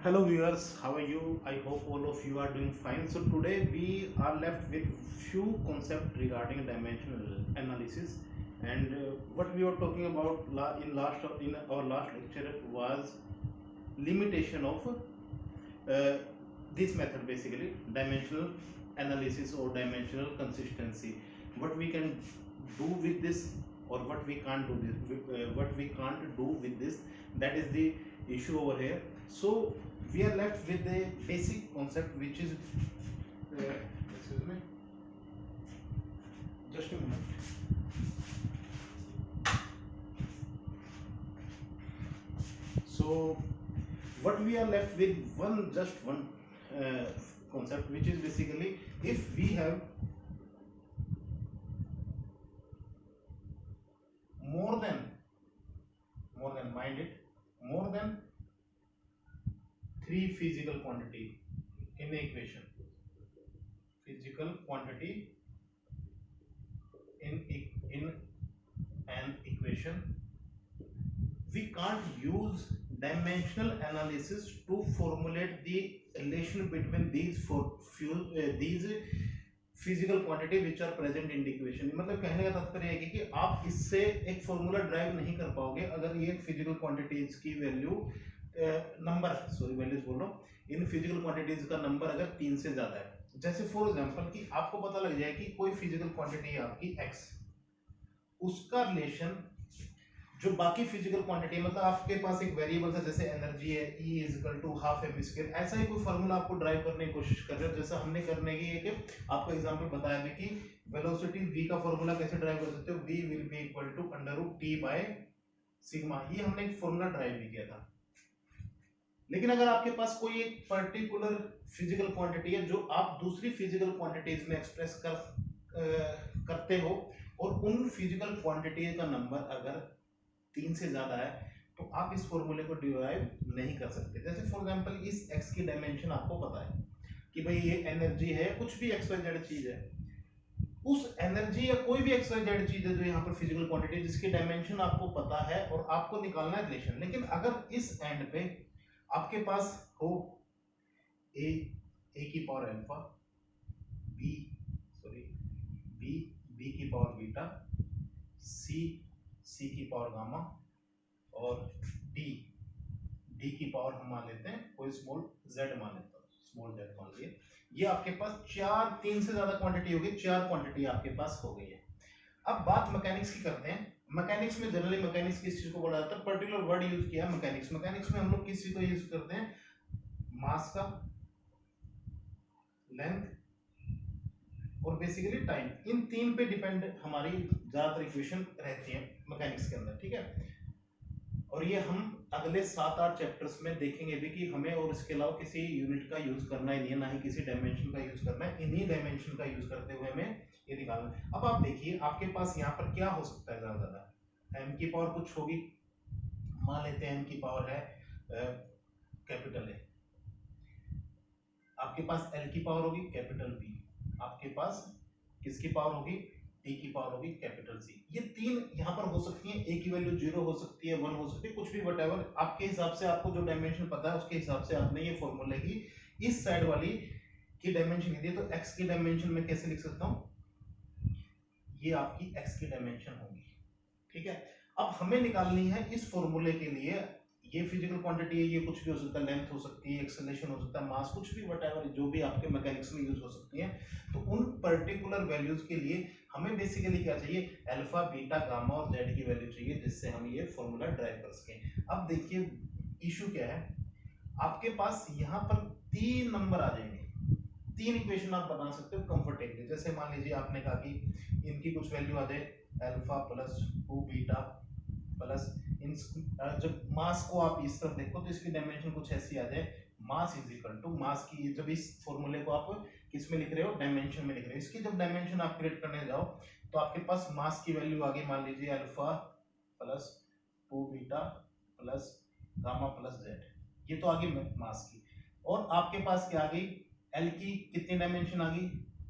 Hello viewers, how are you? I hope all of you are doing fine. So today we are left with few concepts regarding dimensional analysis, and what we were talking about in our last lecture was limitation of this method, basically dimensional analysis or dimensional consistency. What we can do with this, or what we can't do what we can't do with this, that is the issue over here. So we are left with the basic concept, which is excuse me, just a moment. So what we are left with, one concept, which is basically, if we have more than mind it, more than three physical quantity in the equation, physical quantity in an equation, we can't use dimensional analysis to formulate the relation between these physical quantity which are present in equation. मतलब कहने का तात्पर्य है कि आप इससे एक formula drive नहीं कर पाओगे अगर ये फिजिकल क्वांटिटीज की वैल्यू वैल्यूज बोल रहा हूँ, इन फिजिकल क्वांटिटीज का नंबर अगर 3 से ज्यादा है. जैसे फॉर एग्जांपल कि आपको पता लग जाए कि कोई फिजिकल क्वांटिटी है आपकी x, उसका रिलेशन जो बाकी फिजिकल क्वांटिटी, मतलब आपके पास एक वेरिएबल है जैसे एनर्जी है, E is to half M square, ऐसा ही कोई फार्मूला आपको ड्राइव करने की कोशिश कर रहे हो. जैसा हमने करने की एक आपको एग्जांपल बताया भी कि वेलोसिटी v का फार्मूला कैसे ड्राइव कर सकते हो, v will be equal to under root t by sigma. ये हमने एक फार्मूला ड्राइव भी किया था. लेकिन अगर आपके पास कोई एक पर्टिकुलर फिजिकल क्वांटिटी है जो आप दूसरी फिजिकल क्वांटिटीज में एक्सप्रेस करते हो, और उन फिजिकल क्वांटिटी का नंबर अगर 3 से ज्यादा है, तो आप इस फॉर्मूले को डिराइव नहीं कर सकते. जैसे फॉर एग्जांपल इस x की डायमेंशन आपको पता है कि भाई ये एनर्जी है, कुछ भी एक्स वाई जेड चीज है, उस एनर्जी या कोई भी एक्स वाई जेड चीज है जो यहाँ पर फिजिकल क्वांटिटी जिसकी डायमेंशन आपको पता है और आपको निकालना है रिलेशन. लेकिन अगर इस एंड पे आपके पास हो ए की पावर अल्फा, बी की पावर बीटा, सी की पावर गामा, और डी की पावर हम मान लेते हैं कोई स्मॉल जेड मान लेते हैं, स्मॉल जेड मान लिए. ये आपके पास 3 से ज्यादा क्वांटिटी होगी, 4 क्वांटिटी आपके पास हो गई है. अब बात मैकेनिक्स की करते हैं. मैकेनिक्स में जनरली मैकेनिक्स किस चीज को बोला जाता है, पर्टिकुलर वर्ड यूज किया मैकेनिक्स. मैकेनिक्स में हम लोग किस चीज को यूज करते हैं, मास का, लेंथ और बेसिकली टाइम. इन 3 पे डिपेंड हमारी ज्यादातर इक्वेशन रहती है मैकेनिक्स के अंदर, ठीक है. और ये हम अगले 7-8 चैप्टर्स में देखेंगे भी कि हमें और इसके अलावा किसी यूनिट का यूज करना ही नहीं है, ना ही किसी डायमेंशन का यूज करना है. इन्हीं डायमेंशन का यूज करते हुए हमें ये निकालना है. अब आप देखिए आपके पास यहाँ पर क्या हो सकता है, ज्यादा m की पावर कुछ होगी, मान लेते हैं m की पावर है कैपिटल ए, आपके पास l की पावर होगी कैपिटल B, आपके पास किसकी पावर होगी, t की पावर होगी कैपिटल C. ये 3 यहाँ पर हो सकती है, a की वैल्यू 0 हो सकती है, 1 हो सकती है, कुछ भी व्हाटएवर आपके हिसाब से, आपको जो डायमेंशन पता है उसके हिसाब से आपने ये फॉर्मूला की इस साइड वाली की डायमेंशन दी. तो x की डायमेंशन में कैसे लिख सकता हूँ, ये आपकी x की डायमेंशन होगी, ठीक है. अब हमें निकालनी है इस फॉर्मूले के लिए, ये फिजिकल क्वांटिटी है, ये कुछ भी हो सकता है, लेंथ हो सकती है, एक्सेलरेशन हो सकता है, मास, कुछ भी व्हाटएवर जो भी आपके मैकेनिक्स में यूज हो सकती है. तो उन पर्टिकुलर वैल्यूज के लिए हमें बेसिकली क्या चाहिए, अल्फा, बीटा, गामा और जेड की वैल्यू चाहिए, जिससे हम ये फॉर्मूला ड्राइव कर सकें. अब देखिए इशू क्या है, आपके पास यहाँ पर 3 नंबर आ जाएंगे, 3 इक्वेशन आप बना सकते हो कंफर्टेबली. जैसे मान लीजिए आपने कहा कि इनकी कुछ वैल्यू आ जाए अल्फा प्लस 2 बीटा प्लस इन, जब मास को आप इस तरफ देखो तो इसकी डायमेंशन कुछ ऐसी आ जाए, mass is equal to mass की, जब इस फॉर्मूले को आप किस में लिख रहे हो, डायमेंशन में लिख रहे हो, इसकी जब डायमेंशन आप क्रिएट करने जाओ तो आपके पास मास की वैल्यू आ गई, मान लीजिए alpha plus 2 beta plus gamma plus Z, ये तो आ गई मास की. और आपके पास क्या आ गई, एल की कितनी डायमेंशन आ गई,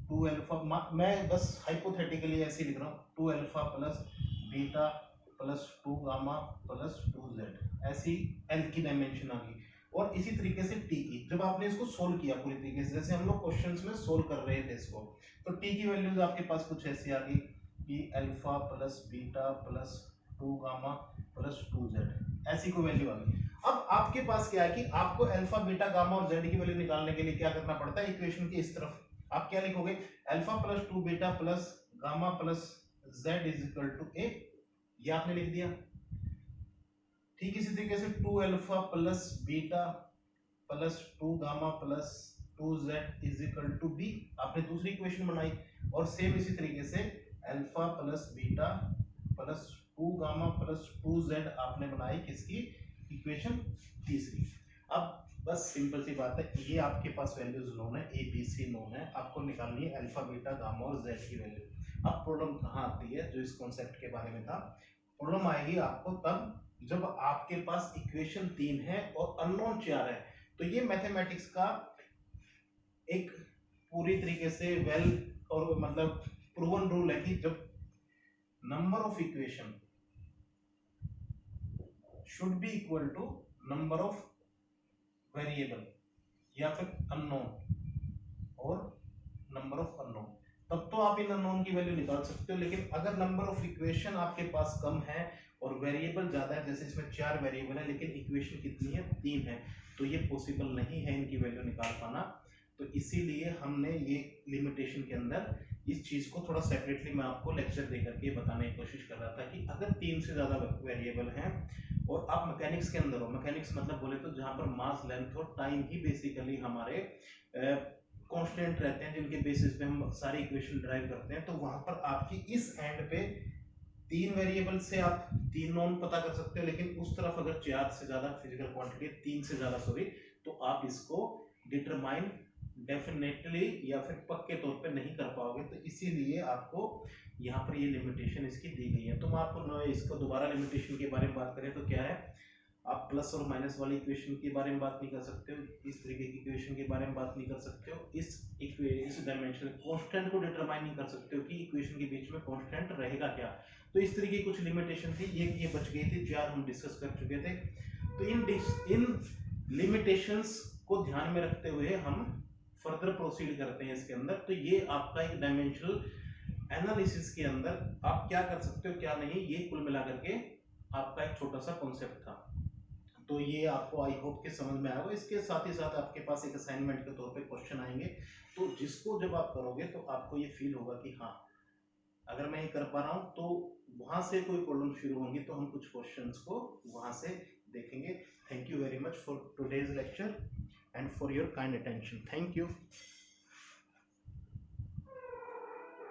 2 अल्फा, मैं बस हाइपोथेटिकली ऐसे लिख रहा हूँ, 2 alpha plus beta plus 2 gamma plus 2 Z, ऐसी एल की डायमेंशन आ गई. और इसी तरीके से टी की, जब आपने इसको सोल्व किया पूरी तरीके से, जैसे हम लोग क्वेश्चंस में सोल्व कर रहे थे इसको, तो टी की वैल्यूज आपके पास कुछ ऐसी आ गई कि alpha plus beta plus 2 gamma plus 2z, ऐसी कोई वैल्यू आ गई। अब आपके पास क्या है कि आपको अल्फा बीटा गामा और जेड की वैल्यू निकालने के लिए क्या करना पड़ता है, इक्वेशन के इस तरफ आप क्या लिखोगे, alpha plus 2 beta plus gamma plus z is equal to A, ये आपने लिख दिया। ठीक इसी तरीके से 2 alpha plus beta plus 2 gamma plus 2z is equal to B, आपने दूसरी इक्वेशन बनाई। और सेम इसी तरीके से alpha plus beta plus 2 gamma plus 2z आपने बनाई किसकी, इक्वेशन तीसरी। अब बस सिंपल सी बात है, ये आपके पास वैल्यूज नोन है, ए बी सी नोन है, आपको निकालनी है अल्फा बीटा गामा और z की वैल्यू। अब प्रॉब्लम कहाँ आती है, जो इस कॉन्सेप्ट के बारे में था, प्रॉब्लम आएगी आपको तब जब आपके पास इक्वेशन 3 है और अननोन 4 है। तो ये मैथमेटिक्स का एक पूरी तरीके से वेल और मतलब प्रूवन रूल है कि जब number of equation should be equal to number of variable या फिर अननोन और नंबर ऑफ अननोन, तब तो आप इन अननोन की वैल्यू निकाल सकते हो। लेकिन अगर नंबर ऑफ इक्वेशन आपके पास कम है और वेरिएबल ज्यादा है, जैसे इसमें 4 वेरिएबल है लेकिन इक्वेशन कितनी है, 3 है, तो ये पॉसिबल नहीं है इनकी वैल्यू निकाल पाना। तो इसीलिए हमने ये लिमिटेशन के अंदर इस चीज को थोड़ा सेपरेटली मैं आपको लेक्चर देकर के बताने की कोशिश कर रहा था कि अगर 3 से ज्यादा वेरिएबल हैं और आप मैकेनिक्स के अंदर हो, मैकेनिक्स मतलब बोले तो जहां पर मास लेंथ और टाइम ही बेसिकली हमारे कांस्टेंट रहते हैं जिनके बेसिस पे हम सारी इक्वेशन ड्राइव करते हैं, तो वहां पर आपकी इस एंड पे 3 वेरिएबल से आप 3 नॉन पता कर सकते हो, लेकिन उस तरफ अगर 4 से ज्यादा फिजिकल क्वांटिटी, 3 से ज्यादा सॉरी, तो आप इसको डिटरमाइन डेफिनेटली या फिर पक्के तौर पे नहीं कर पाओगे। तो इसीलिए आपको यहाँ पर ये लिमिटेशन इसकी दी गई है। तो मैं आपको इसको दोबारा लिमिटेशन के बारे में बात करें तो क्या है, आप प्लस और माइनस वाली इक्वेशन के बारे में बात नहीं कर सकते हो, इस तरीके की इक्वेशन के बारे में बात नहीं कर सकते हो, इस डायमेंशन कांस्टेंट को डिटरमाइन नहीं कर सकते हो कि इक्वेशन के बीच में कांस्टेंट रहेगा क्या। तो इस तरीके की कुछ लिमिटेशन थी, ये बच गई थी, 4 हम डिस्कस कर चुके थे। तो इन लिमिटेशंस को ध्यान में रखते हुए हम फर्दर प्रोसीड करते हैं इसके अंदर। तो ये आपका एक डायमेंशनल एनालिसिस के अंदर आप क्या कर सकते हो क्या नहीं, ये कुल मिलाकर के आपका एक छोटा सा कॉन्सेप्ट था। तो ये आपको आई होप के समझ में आएगा। इसके साथ ही साथ आपके पास एक असाइनमेंट के तौर पे क्वेश्चन आएंगे, तो जिसको जब आप करोगे तो आपको ये फील होगा कि हाँ अगर मैं ये कर पा रहा हूँ, तो वहां से कोई प्रॉब्लम शुरू होंगी तो हम कुछ क्वेश्चंस को वहां से देखेंगे। Thank you very much for today's lecture and for your kind attention. Thank you.